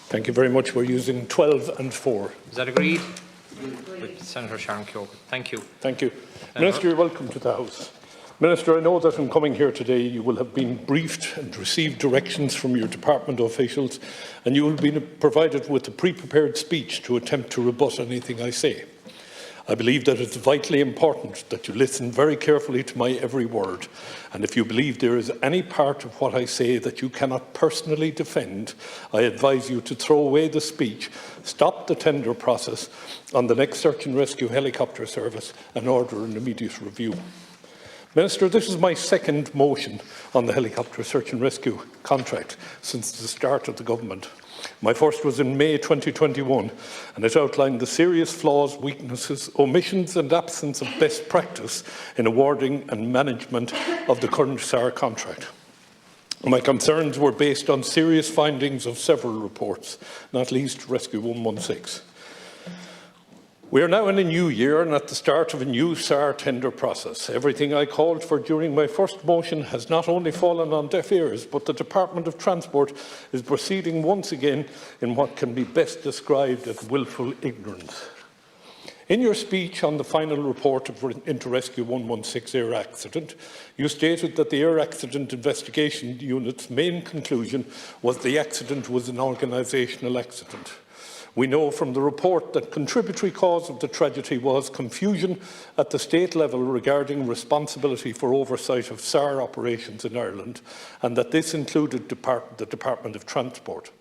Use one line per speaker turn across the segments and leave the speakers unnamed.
Thank you very much. We're using 12 and 4.
Is that agreed? With Senator Sharon Keoghan. Thank you.
Thank you. Minister, you're welcome to the House. Minister, I know that in coming here today you will have been briefed and received directions from your department officials, and you will be provided with a pre-prepared speech to attempt to rebut anything I say. I believe that it's vitally important that you listen very carefully to my every word, and if you believe there is any part of what I say that you cannot personally defend, I advise you to throw away the speech, stop the tender process on the next search and rescue helicopter service and order an immediate review. Minister, this is my second motion on the helicopter search and rescue contract since the start of the government. My first was in May 2021, and it outlined the serious flaws, weaknesses, omissions and absence of best practice in awarding and management of the current SAR contract. My concerns were based on serious findings of several reports, not least Rescue 116. We are now in a new year and at the start of a new SAR tender process. Everything I called for during my first motion has not only fallen on deaf ears, but the Department of Transport is proceeding once again in what can be best described as willful ignorance. In your speech on the final report of Rescue 116 air accident, you stated that the Air Accident Investigation Unit's main conclusion was the accident was an organisational accident. We know from the report that contributory cause of the tragedy was confusion at the state level regarding responsibility for oversight of SAR operations in Ireland, and that this included the Department of Transport.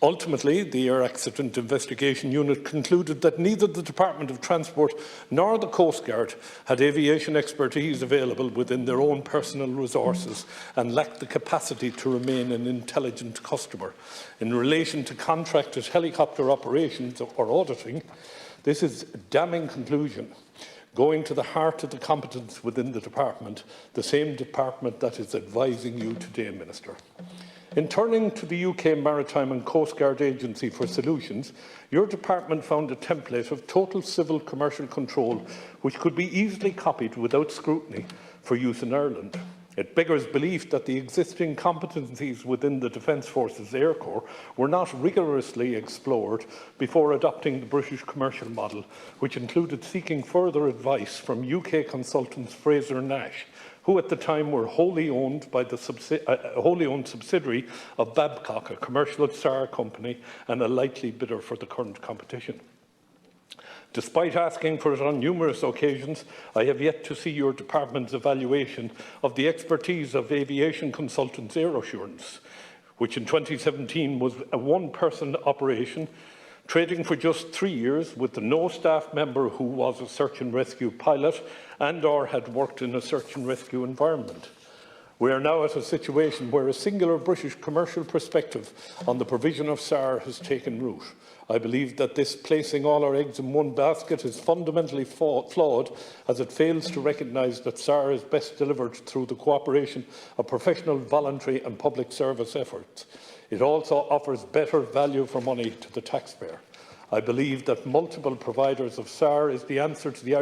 Ultimately, the Air Accident Investigation Unit concluded that neither the Department of Transport nor the Coast Guard had aviation expertise available within their own personal resources and lacked the capacity to remain an intelligent customer. In relation to contracted helicopter operations or auditing, this is a damning conclusion, going to the heart of the competence within the department, the same department that is advising you today, Minister. In turning to the UK Maritime and Coast Guard Agency for solutions, your department found a template of total civil commercial control which could be easily copied without scrutiny for use in Ireland. It beggars belief that the existing competencies within the Defence Forces Air Corps were not rigorously explored before adopting the British commercial model, which included seeking further advice from UK consultants Fraser Nash, who at the time were wholly owned subsidiary of Babcock, a commercial SAR company and a likely bidder for the current competition. Despite asking for it on numerous occasions, I have yet to see your department's evaluation of the expertise of aviation consultants Air Assurance, which in 2017 was a one-person operation, trading for just 3 years with no staff member who was a search and rescue pilot and/or had worked in a search and rescue environment. We are now at a situation where a singular British commercial perspective on the provision of SAR has taken root. I believe that this placing all our eggs in one basket is fundamentally flawed, as it fails to recognise that SAR is best delivered through the cooperation of professional, voluntary and public service efforts. It also offers better value for money to the taxpayer. I believe that multiple providers of SAR is the answer to the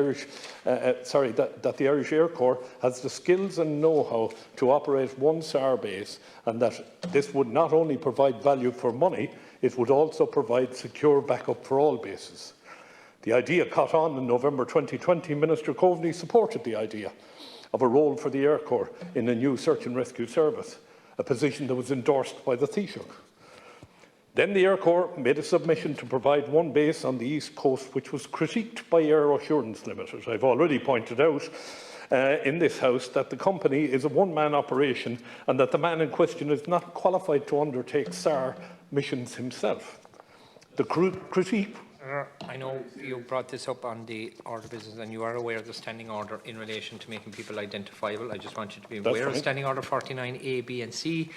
that the Irish Air Corps has the skills and know-how to operate one SAR base, and that this would not only provide value for money, it would also provide secure backup for all bases. The idea caught on in November 2020. Minister Coveney supported the idea of a role for the Air Corps in a new search and rescue service, a position that was endorsed by the Taoiseach. Then the Air Corps made a submission to provide one base on the East Coast, which was critiqued by Air Assurance Limited. I've already pointed out in this House that the company is a one-man operation and that the man in question is not qualified to undertake SAR missions himself. The critique...
I know you brought this up on the order of business and you are aware of the standing order in relation to making people identifiable. I just want you to be aware of standing order 49A, B and C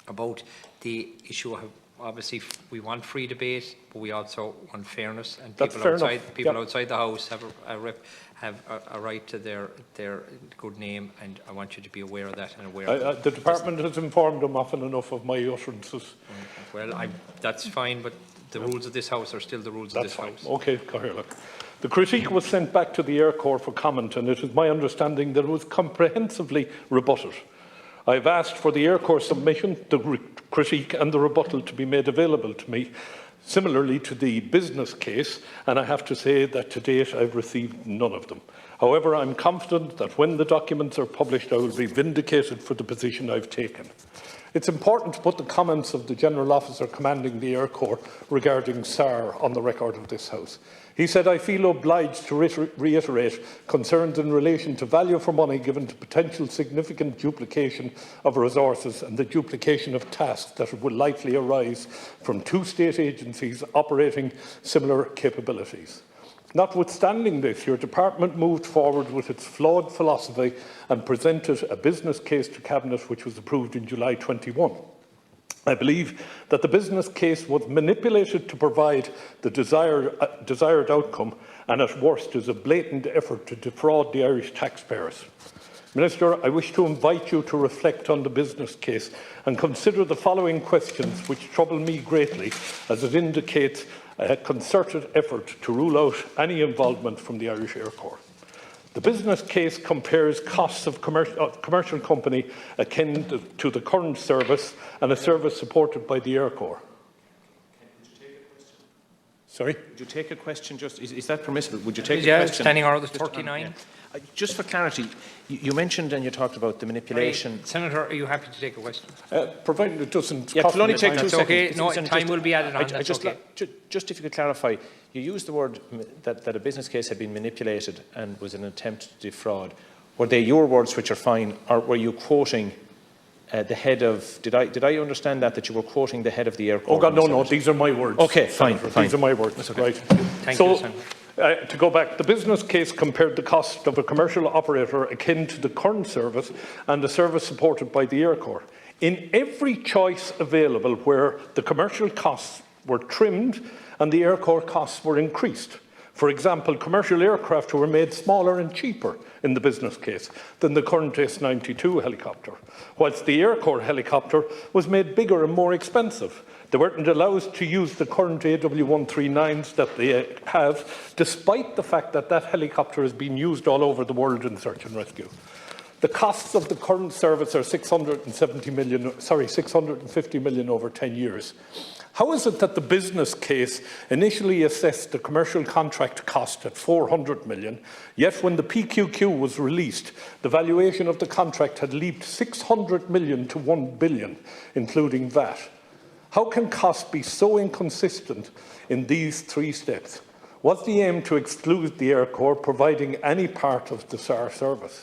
about the issue of, obviously we want free debate, but we also want fairness, and people outside the House have a right to their good name, and I want you to be aware of that and aware of
the department has informed them often enough of my utterances.
Well, that's fine, but the rules of this House are still the rules of this House.
Okay, look. The critique was sent back to the Air Corps for comment, and it is my understanding that it was comprehensively rebutted. I have asked for the Air Corps submission, the critique and the rebuttal to be made available to me, similarly to the business case, and I have to say that to date I have received none of them. However, I am confident that when the documents are published I will be vindicated for the position I have taken. It's important to put the comments of the General Officer commanding the Air Corps regarding SAR on the record of this House. He said, "I feel obliged to reiterate concerns in relation to value for money given to potential significant duplication of resources and the duplication of tasks that will likely arise from two state agencies operating similar capabilities." Notwithstanding this, your department moved forward with its flawed philosophy and presented a business case to Cabinet which was approved in July 21. I believe that the business case was manipulated to provide the desired outcome, and at worst is a blatant effort to defraud the Irish taxpayers. Minister, I wish to invite you to reflect on the business case and consider the following questions which trouble me greatly, as it indicates a concerted effort to rule out any involvement from the Irish Air Corps. The business case compares costs of commercial company akin to the current service and a service supported by the Air Corps.
Would you take a question?
Sorry?
Would you take a question? Is that permissible? Would you take a
Yeah,
question?
Standing Order 39.
Just for clarity, you mentioned and you talked about the manipulation.
Right. Senator, are you happy to take a question?
Provided it doesn't
Yeah,
cost
it'll only
me
take
time.
2
That's okay.
seconds.
No, time will be added on.
Just if you could clarify, you used the word that a business case had been manipulated and was an attempt to defraud. Were they your words, which are fine, or were you quoting the head of? Did I understand that you were quoting the head of the Air Corps?
Oh God, no, these are my words.
Okay, fine.
These are my words.
Okay.
Right.
Thank you, Senator.
To go back, the business case compared the cost of a commercial operator akin to the current service and the service supported by the Air Corps. In every choice available where the commercial costs were trimmed and the Air Corps costs were increased. For example, commercial aircraft were made smaller and cheaper in the business case than the current S-92 helicopter, whilst the Air Corps helicopter was made bigger and more expensive. They weren't allowed to use the current AW139s that they have, despite the fact that that helicopter has been used all over the world in search and rescue. The costs of the current service are 650 million over 10 years. How is it that the business case initially assessed the commercial contract cost at 400 million, yet when the PQQ was released, the valuation of the contract had leaped 600 million to 1 billion, including VAT? How can costs be so inconsistent in these three steps? Was the aim to exclude the Air Corps providing any part of the SAR service?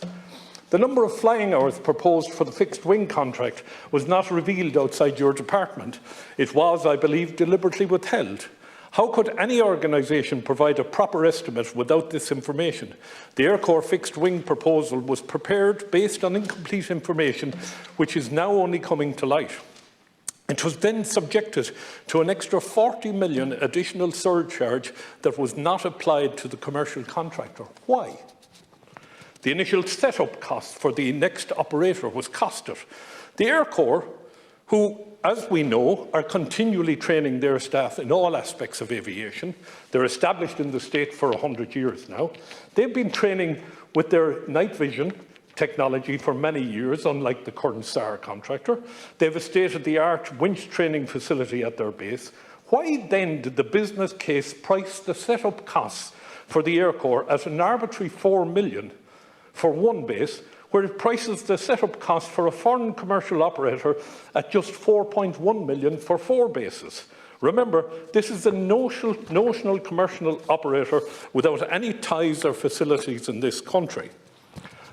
The number of flying hours proposed for the fixed-wing contract was not revealed outside your department. It was, I believe, deliberately withheld. How could any organisation provide a proper estimate without this information? The Air Corps fixed-wing proposal was prepared based on incomplete information, which is now only coming to light. It was then subjected to an extra 40 million additional surcharge that was not applied to the commercial contractor. Why? The initial set-up cost for the next operator was costed. The Air Corps, who, as we know, are continually training their staff in all aspects of aviation, they're established in the state for 100 years now, they've been training with their night vision technology for many years, unlike the current SAR contractor. They have a state-of-the-art winch training facility at their base. Why then did the business case price the set-up costs for the Air Corps at an arbitrary 4 million for one base, where it prices the set-up cost for a foreign commercial operator at just 4.1 million for 4 bases? Remember, this is a notional commercial operator without any ties or facilities in this country.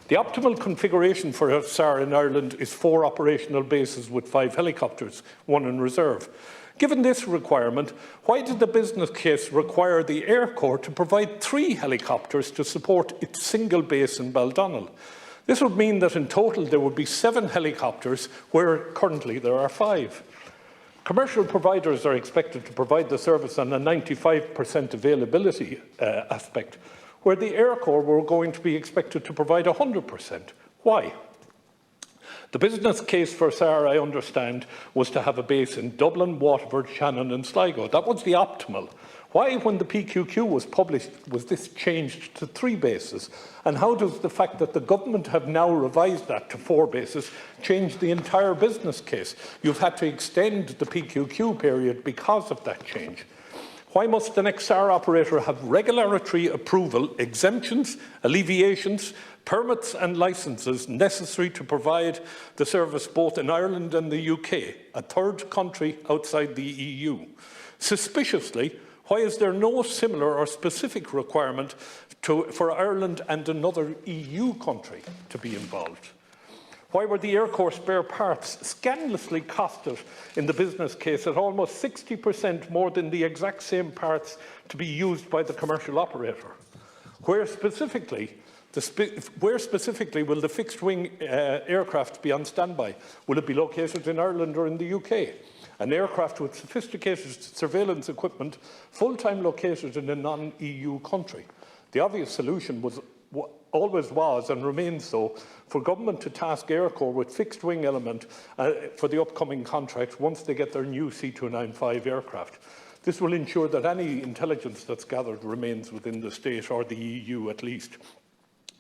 The optimal configuration for a SAR in Ireland is 4 operational bases with 5 helicopters, 1 in reserve. Given this requirement, why did the business case require the Air Corps to provide 3 helicopters to support its single base in Baldonnel? This would mean that in total there would be 7 helicopters, where currently there are 5. Commercial providers are expected to provide the service on a 95% availability aspect, where the Air Corps were going to be expected to provide 100%. Why? The business case for SAR, I understand, was to have a base in Dublin, Waterford, Shannon and Sligo. That was the optimal. Why, when the PQQ was published, was this changed to 3 bases? And how does the fact that the government have now revised that to 4 bases change the entire business case? You've had to extend the PQQ period because of that change. Why must the next SAR operator have regulatory approval, exemptions, alleviations, permits and licences necessary to provide the service both in Ireland and the UK, a third country outside the EU? Suspiciously, why is there no similar or specific requirement for Ireland and another EU country to be involved? Why were the Aircore spare parts scandalously costed in the business case at almost 60% more than the exact same parts to be used by the commercial operator? Where specifically will the fixed-wing aircraft be on standby? Will it be located in Ireland or in the UK? An aircraft with sophisticated surveillance equipment, full-time located in a non-EU country. The obvious solution always was and remains so for government to task Aircore with fixed-wing element for the upcoming contract once they get their new C295 aircraft. This will ensure that any intelligence that's gathered remains within the state or the EU at least.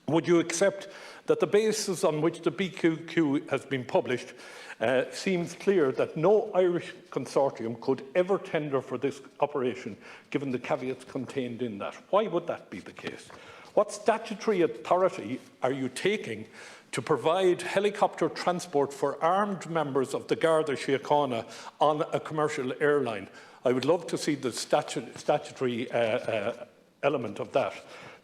Would you accept that the basis on which the PQQ has been published seems clear that no Irish consortium could ever tender for this operation, given the caveats contained in that? Why would that be the case? What statutory authority are you taking to provide helicopter transport for armed members of the Garda Síochána on a commercial airline? I would love to see the statutory element of that.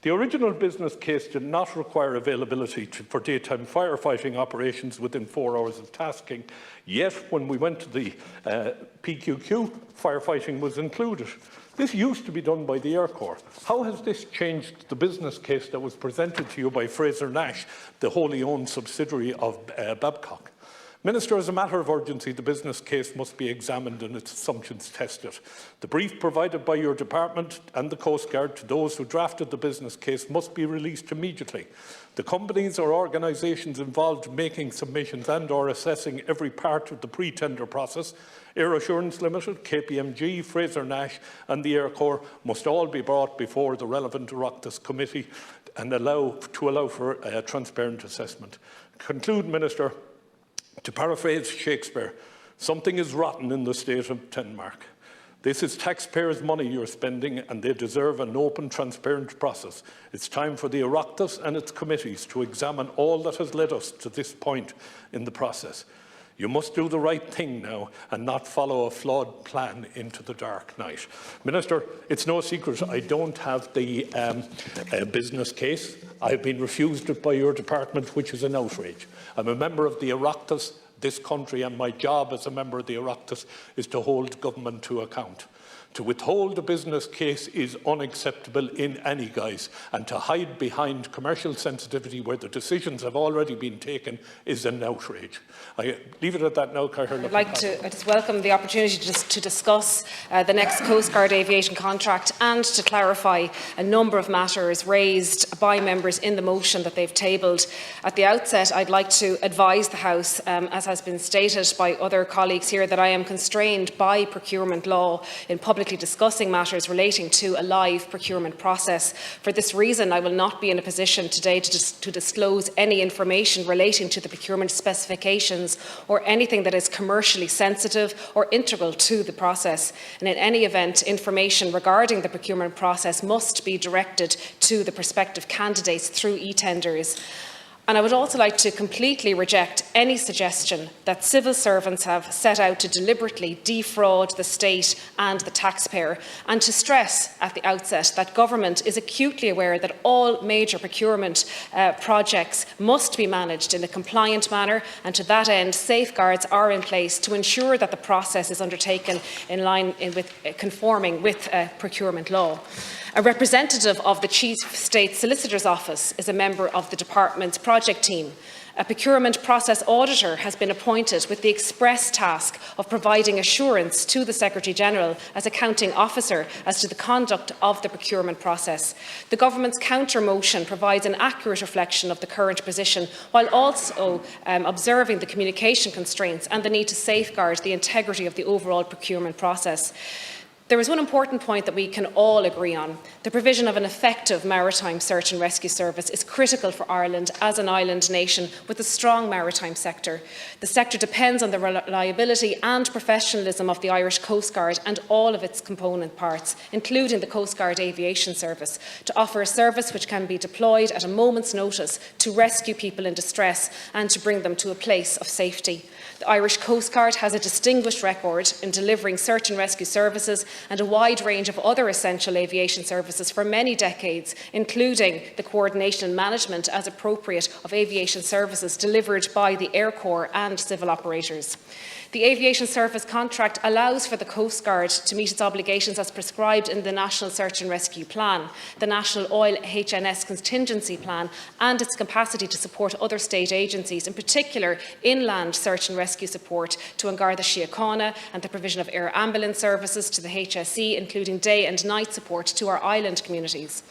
The original business case did not require availability for daytime firefighting operations within 4 hours of tasking, yet when we went to the PQQ, firefighting was included. This used to be done by the Aircore. How has this changed the business case that was presented to you by Fraser Nash, the wholly owned subsidiary of Babcock? Minister, as a matter of urgency, the business case must be examined and its assumptions tested. The brief provided by your department and the Coast Guard to those who drafted the business case must be released immediately. The companies or organisations involved in making submissions and or assessing every part of the pre-tender process, Air Assurance Limited, KPMG, Fraser Nash and the Aircore must all be brought before the relevant Oireachtas committee and allow for a transparent assessment. Conclude, Minister. To paraphrase Shakespeare, something is rotten in the state of Denmark. This is taxpayers' money you're spending and they deserve an open, transparent process. It's time for the Oireachtas and its committees to examine all that has led us to this point in the process. You must do the right thing now and not follow a flawed plan into the dark night. Minister, it's no secret I don't have the business case. I've been refused it by your department, which is an outrage. I'm a member of the Oireachtas, this country, and my job as a member of the Oireachtas is to hold government to account. To withhold a business case is unacceptable in any guise, and to hide behind commercial sensitivity where the decisions have already been taken is an outrage. I leave it at that now, Cathal.
I just welcome the opportunity to discuss the next Coast Guard aviation contract and to clarify a number of matters raised by members in the motion that they've tabled. At the outset, I'd like to advise the House, as has been stated by other colleagues here, that I am constrained by procurement law in publicly discussing matters relating to a live procurement process. For this reason, I will not be in a position today to disclose any information relating to the procurement specifications or anything that is commercially sensitive or integral to the process. And in any event, information regarding the procurement process must be directed to the prospective candidates through e-tenders. And I would also like to completely reject any suggestion that civil servants have set out to deliberately defraud the state and the taxpayer, and to stress at the outset that government is acutely aware that all major procurement projects must be managed in a compliant manner, and to that end safeguards are in place to ensure that the process is undertaken in line with conforming with procurement law. A representative of the Chief State Solicitor's Office is a member of the Department's project team, A procurement process auditor has been appointed with the express task of providing assurance to the Secretary-General as accounting officer as to the conduct of the procurement process. The Government's counter-motion provides an accurate reflection of the current position, while also observing the communication constraints and the need to safeguard the integrity of the overall procurement process. There is one important point that we can all agree on. The provision of an effective maritime search and rescue service is critical for Ireland as an island nation with a strong maritime sector. The sector depends on the reliability and professionalism of the Irish Coast Guard and all of its component parts, including the Coast Guard Aviation Service, to offer a service which can be deployed at a moment's notice to rescue people in distress and to bring them to a place of safety. The Irish Coast Guard has a distinguished record in delivering search and rescue services and a wide range of other essential aviation services for many decades, including the coordination and management, as appropriate, of aviation services delivered by the Air Corps and civil operators. The aviation service contract allows for the Coast Guard to meet its obligations as prescribed in the National Search and Rescue Plan, the National Oil HNS Contingency Plan, and its capacity to support other state agencies, in particular inland search and rescue support to An Garda Síochána and the provision of air ambulance services to the HSE, including day and night support to our island communities.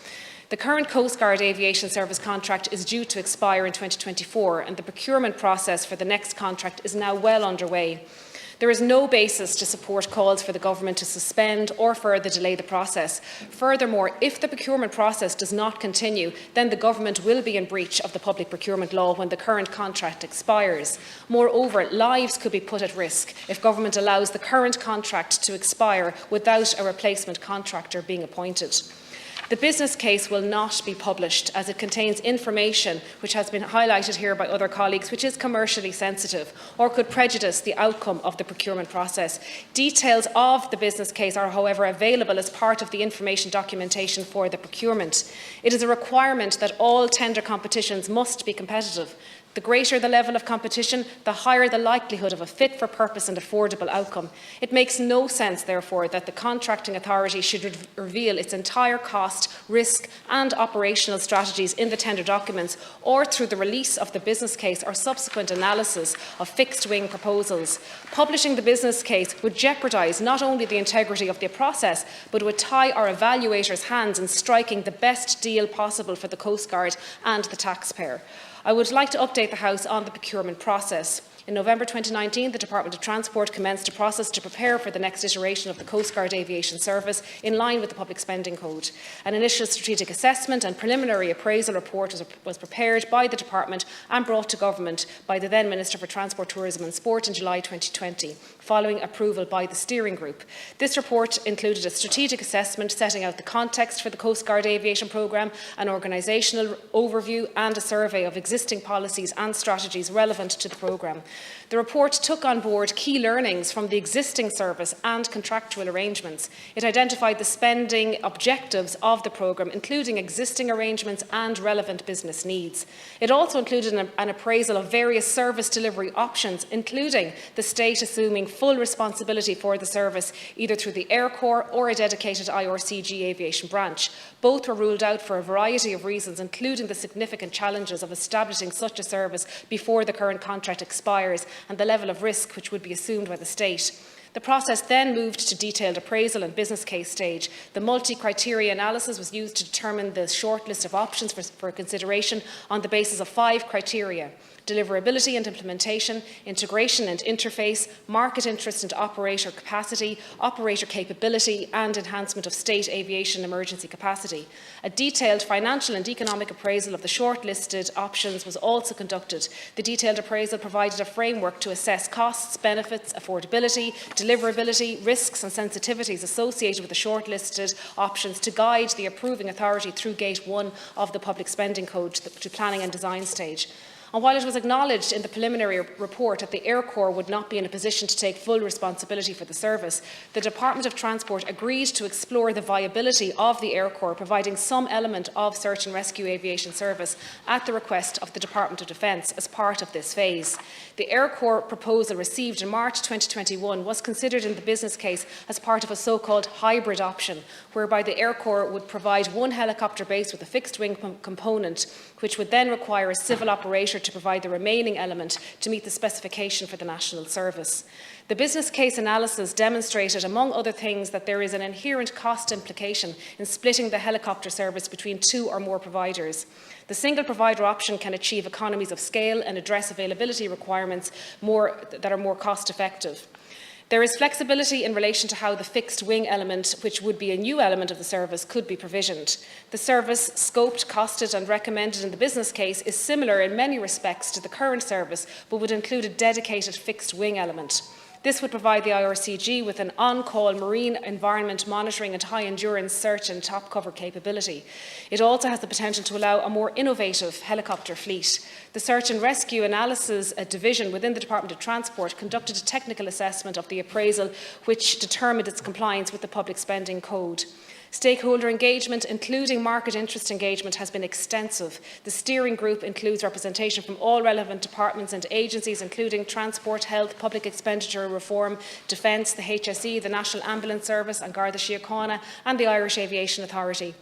The current Coast Guard Aviation Service contract is due to expire in 2024, and the procurement process for the next contract is now well underway. There is no basis to support calls for the Government to suspend or further delay the process. Furthermore, if the procurement process does not continue, then the Government will be in breach of the public procurement law when the current contract expires. Moreover, lives could be put at risk if Government allows the current contract to expire without a replacement contractor being appointed. The business case will not be published as it contains information which has been highlighted here by other colleagues which is commercially sensitive or could prejudice the outcome of the procurement process. Details of the business case are, however, available as part of the information documentation for the procurement. It is a requirement that all tender competitions must be competitive. The greater the level of competition, the higher the likelihood of a fit-for-purpose and affordable outcome. It makes no sense, therefore, that the contracting authority should reveal its entire cost, risk and operational strategies in the tender documents or through the release of the business case or subsequent analysis of fixed-wing proposals. Publishing the business case would jeopardise not only the integrity of the process, but would tie our evaluators' hands in striking the best deal possible for the Coast Guard and the taxpayer. I would like to update the House on the procurement process. In November 2019, the Department of Transport commenced a process to prepare for the next iteration of the Coast Guard Aviation Service in line with the Public Spending Code. An initial strategic assessment and preliminary appraisal report was prepared by the Department and brought to Government by the then Minister for Transport, Tourism and Sport in July 2020, following approval by the steering group. This report included a strategic assessment setting out the context for the Coast Guard Aviation Programme, an organisational overview and a survey of existing policies and strategies relevant to the programme. The report took on board key learnings from the existing service and contractual arrangements. It identified the spending objectives of the programme, including existing arrangements and relevant business needs. It also included an appraisal of various service delivery options, including the state assuming full responsibility for the service, either through the Air Corps or a dedicated IRCG aviation branch. Both were ruled out for a variety of reasons, including the significant challenges of establishing such a service before the current contract expires and the level of risk which would be assumed by the state. The process then moved to detailed appraisal and business case stage. The multi-criteria analysis was used to determine the short list of options for consideration on the basis of 5 criteria: deliverability and implementation, integration and interface, market interest and operator capacity, operator capability and enhancement of state aviation emergency capacity. A detailed financial and economic appraisal of the shortlisted options was also conducted. The detailed appraisal provided a framework to assess costs, benefits, affordability, deliverability, risks and sensitivities associated with the shortlisted options to guide the approving authority through Gate 1 of the Public Spending Code to planning and design stage. And while it was acknowledged in the preliminary report that the Air Corps would not be in a position to take full responsibility for the service, the Department of Transport agreed to explore the viability of the Air Corps providing some element of search and rescue aviation service at the request of the Department of Defence as part of this phase. The Air Corps proposal received in March 2021 was considered in the business case as part of a so-called hybrid option, whereby the Air Corps would provide one helicopter base with a fixed-wing component, which would then require a civil operator to provide the remaining element to meet the specification for the National Service. The business case analysis demonstrated, among other things, that there is an inherent cost implication in splitting the helicopter service between 2 or more providers. The single provider option can achieve economies of scale and address availability requirements that are more cost effective. There is flexibility in relation to how the fixed wing element, which would be a new element of the service, could be provisioned. The service, scoped, costed and recommended in the business case, is similar in many respects to the current service, but would include a dedicated fixed wing element. This would provide the IRCG with an on-call marine environment monitoring and high-endurance search and top cover capability. It also has the potential to allow a more innovative helicopter fleet. The Search and Rescue Analysis Division within the Department of Transport conducted a technical assessment of the appraisal, which determined its compliance with the Public Spending Code. Stakeholder engagement, including market interest engagement, has been extensive. The steering group includes representation from all relevant departments and agencies, including Transport, Health, Public Expenditure Reform, Defence, the HSE, the National Ambulance Service, and Garda Síochána, and the Irish Aviation Authority.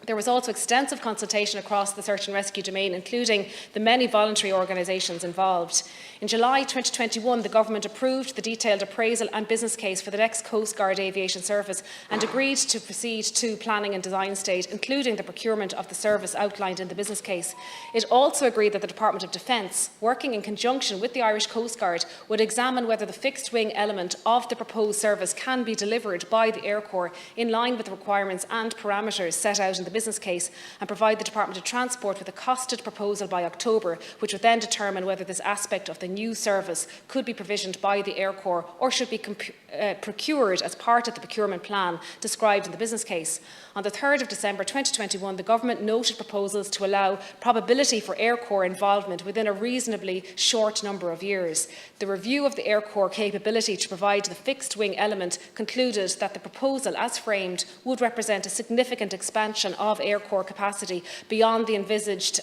There was also extensive consultation across the search and rescue domain, including the many voluntary organisations involved. In July 2021, the Government approved the detailed appraisal and business case for the next Coast Guard aviation service and agreed to proceed to planning and design stage, including the procurement of the service outlined in the business case. It also agreed that the Department of Defence, working in conjunction with the Irish Coast Guard, would examine whether the fixed wing element of the proposed service can be delivered by the Air Corps in line with the requirements and parameters set out in the business case, and provide the Department of Transport with a costed proposal by October, which would then determine whether this aspect of the new service could be provisioned by the Air Corps or should be procured as part of the procurement plan described in the business case. On the 3rd of December 2021, the Government noted proposals to allow probability for Air Corps involvement within a reasonably short number of years. The review of the Air Corps capability to provide the fixed wing element concluded that the proposal, as framed, would represent a significant expansion of Air Corps capacity beyond the envisaged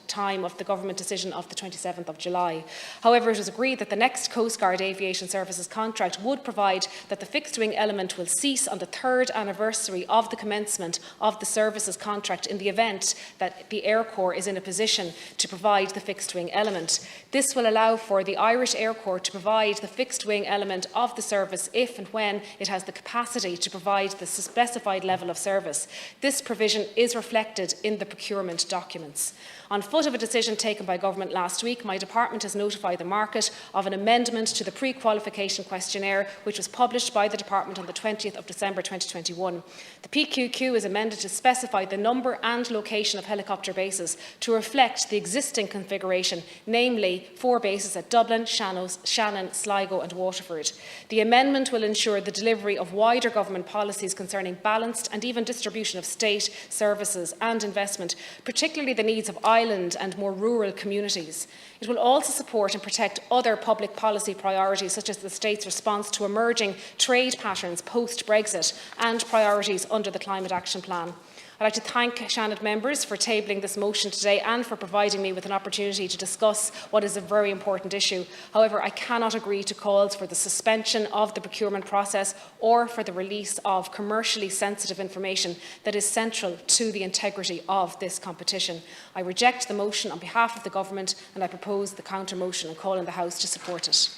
time of the Government decision of the 27th of July. However, it was agreed that the next Coast Guard Aviation Services contract would provide that the fixed wing element will cease on the 3rd anniversary of the commencement of the services contract in the event that the Air Corps is in a position to provide the fixed wing element. This will allow for the Irish Air Corps to provide the fixed wing element of the service if and when it has the capacity to provide the specified level of service. This provision is reflected in the procurement documents. On foot of a decision taken by Government last week, my department has notified the market of an amendment to the pre-qualification questionnaire, which was published by the department on the 20th of December 2021. The PQQ is amended to specify the number and location of helicopter bases to reflect the existing configuration, namely 4 bases at Dublin, Shannon, Sligo and Waterford. The amendment will ensure the delivery of wider government policies concerning balanced and even distribution of state services and investment, particularly the needs of island and more rural communities. It will also support and protect other public policy priorities, such as the state's response to emerging trade patterns post-Brexit and priorities under the Climate Action Plan. I'd like to thank Shannon members for tabling this motion today and for providing me with an opportunity to discuss what is a very important issue. However, I cannot agree to calls for the suspension of the procurement process or for the release of commercially sensitive information that is central to the integrity of this competition. I reject the motion on behalf of the Government and I propose the counter motion and call on the House to support it.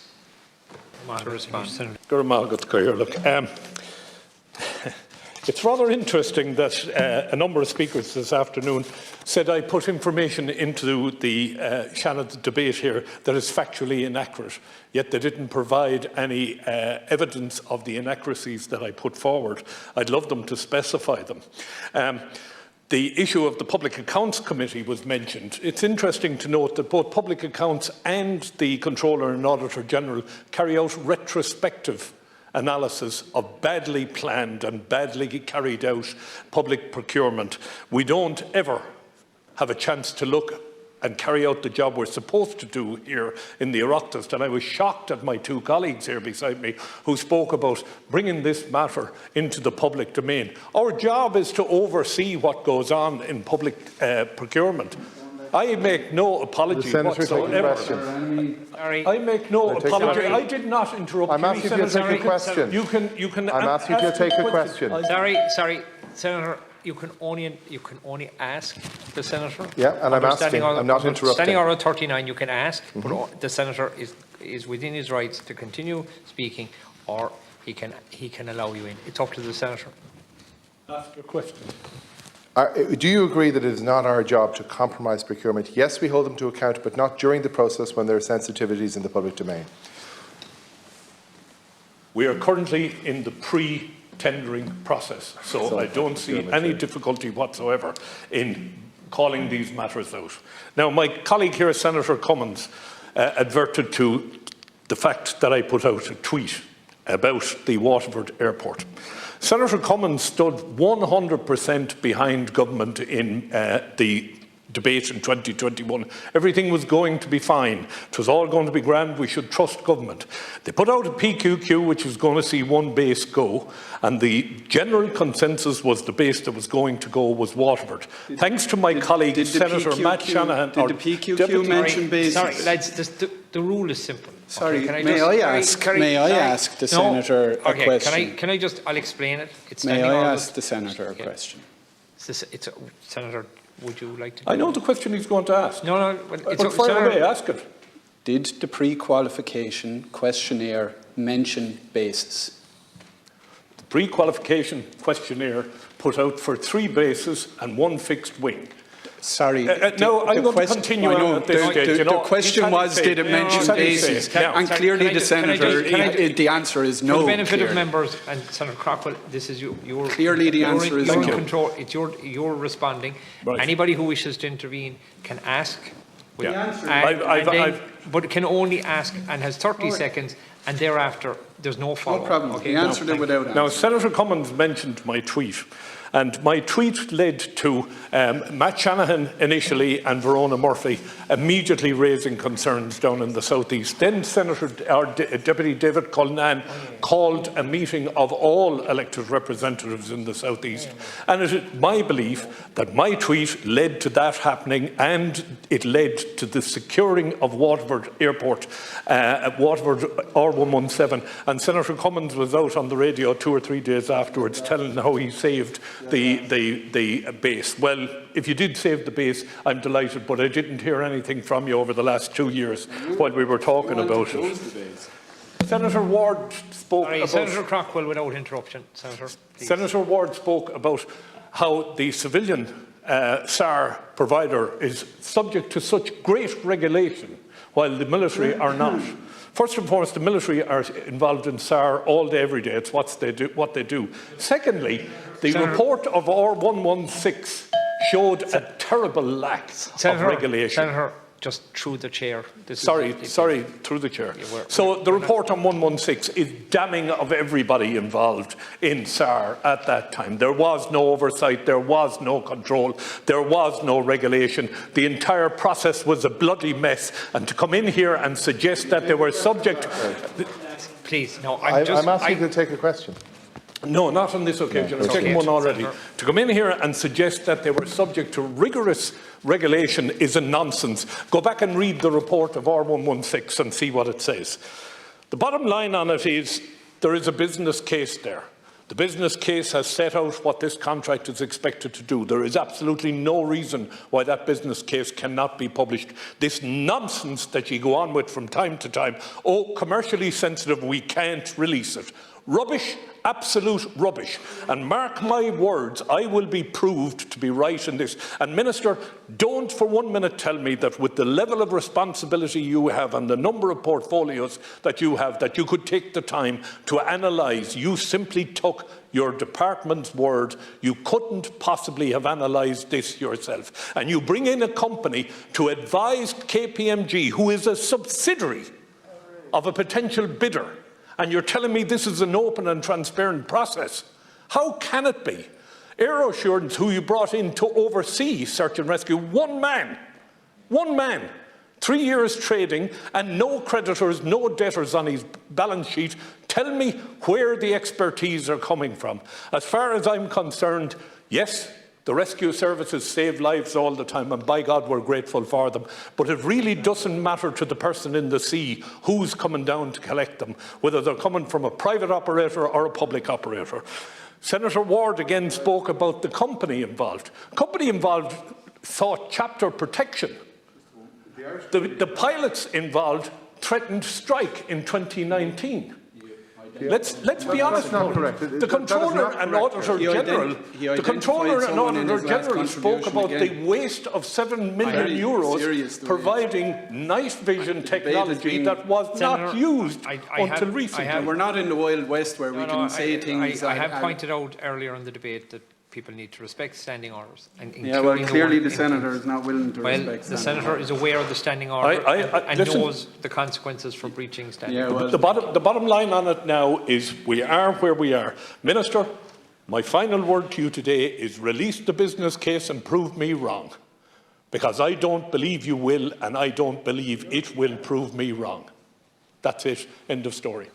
To respond.
It's rather interesting that a number of speakers this afternoon said I put information into the Shannon debate here that is factually inaccurate, yet they didn't provide any evidence of the inaccuracies that I put forward. I'd love them to specify them. The issue of the Public Accounts Committee was mentioned. It's interesting to note that both Public Accounts and the Controller and Auditor General carry out retrospective analysis of badly planned and badly carried out public procurement. We don't ever have a chance to look and carry out the job we're supposed to do here in the Oireachtas. And I was shocked at my 2 colleagues here beside me who spoke about bringing this matter into the public domain. Our job is to oversee what goes on in public procurement. I make no apology whatsoever. I make no apology. I did not interrupt you.
I'm asking you to take a question.
You can
I'm asking you to take a question.
Sorry, Senator. you can only ask the senator.
Yeah, and I'm
Under
asking, I'm not interrupting.
Standing Order 39, you can ask, but the senator is within his rights to continue speaking, or he can allow you in. It's up to the senator.
Ask your question.
Do you agree that it is not our job to compromise procurement? Yes, we hold them to account, but not during the process when there are sensitivities in the public domain.
We are currently in the pre-tendering process, so I don't see any difficulty whatsoever in calling these matters out. Now, my colleague here, Senator Cummins, adverted to the fact that I put out a tweet about the Waterford Airport. Senator Cummins stood 100% behind government in the debate in 2021. Everything was going to be fine. It was all going to be grand. We should trust government. They put out a PQQ which was going to see one base go, and the general consensus was the base that was going to go was Waterford. Thanks to my colleague, Senator Matt Shanahan.
Did the PQQ mention bases?
Sorry, lads, the rule is simple.
Sorry,
okay,
may I ask the Senator a question?
Can I just, I'll explain it. It's
may I ask the Senator a question?
Senator, would you like to?
I know the question he's going to ask.
No, well,
but fire away, ask it.
Did the pre-qualification questionnaire mention bases?
The pre-qualification questionnaire put out for 3 bases and 1 fixed wing.
Sorry.
No, I'm going to continue on at this stage.
The question was, did it mention bases? And clearly the Senator, the answer is no.
For the benefit of members, and Senator Craughwell, this is your...
Clearly the answer is no.
You're in control. It's you're responding.
Right.
Anybody who wishes to intervene can ask.
Yeah.
But can only ask and has 30 seconds, and thereafter there's no follow-up.
No problem.
Okay?
He answered it without answer.
Now, Senator Cummins mentioned my tweet. And my tweet led to Matt Shanahan initially and Verona Murphy immediately raising concerns down in the southeast. Then Deputy David Cullinan called a meeting of all elected representatives in the southeast. And it is my belief that my tweet led to that happening, and it led to the securing of Waterford Airport, Waterford R117. And Senator Cummins was out on the radio 2 or 3 days afterwards telling how he saved the base. Well, if you did save the base, I'm delighted, but I didn't hear anything from you over the last 2 years while we were talking about it. Senator Ward spoke about...
Senator Craughwell, without interruption. Senator, please.
Senator Ward spoke about how the civilian SAR provider is subject to such great regulation while the military are not. First and foremost, the military are involved in SAR all day, every day. It's what they do. Secondly, the report of R116 showed a terrible lack of regulation.
Senator, just through the chair.
Sorry, through the chair. So the report on 116 is damning of everybody involved in SAR at that time. There was no oversight, there was no control, there was no regulation. The entire process was a bloody mess. And to come in here and suggest that they were subject...
Please, no,
I'm asking you to take a question.
No, not on this occasion. I've taken one already. To come in here and suggest that they were subject to rigorous regulation is a nonsense. Go back and read the report of R116 and see what it says. The bottom line on it is there is a business case there. The business case has set out what this contract is expected to do. There is absolutely no reason why that business case cannot be published. This nonsense that you go on with from time to time, oh, commercially sensitive, we can't release it. Rubbish, absolute rubbish. And mark my words, I will be proved to be right in this. And Minister, don't for 1 minute tell me that with the level of responsibility you have and the number of portfolios that you have, that you could take the time to analyse. You simply took your department's word. You couldn't possibly have analysed this yourself. And you bring in a company to advise KPMG, who is a subsidiary of a potential bidder, and you're telling me this is an open and transparent process. How can it be? Air Assurance, who you brought in to oversee search and rescue, one man, 3 years trading and no creditors, no debtors on his balance sheet. Tell me where the expertise are coming from. As far as I'm concerned, yes, the rescue services save lives all the time, and by God, we're grateful for them. But it really doesn't matter to the person in the sea who's coming down to collect them, whether they're coming from a private operator or a public operator. Senator Ward again spoke about the company involved. Company involved sought chapter protection. The pilots involved threatened strike in 2019. Let's be honest.
That's not correct.
The Controller and Auditor General, spoke about the waste of €7 million providing night vision technology that was not used until recently.
We're not in the Wild West where we can say things.
I have pointed out earlier in the debate that people need to respect standing orders.
Yeah, well, clearly the Senator is not willing to respect
the
standing
Senator
orders.
is aware of the standing order and
listen,
knows the consequences for breaching standing
Yeah,
orders.
well,
The bottom line on it now is we are where we are. Minister, my final word to you today is release the business case and prove me wrong. Because I don't believe you will, and I don't believe it will prove me wrong. That's it. End of story.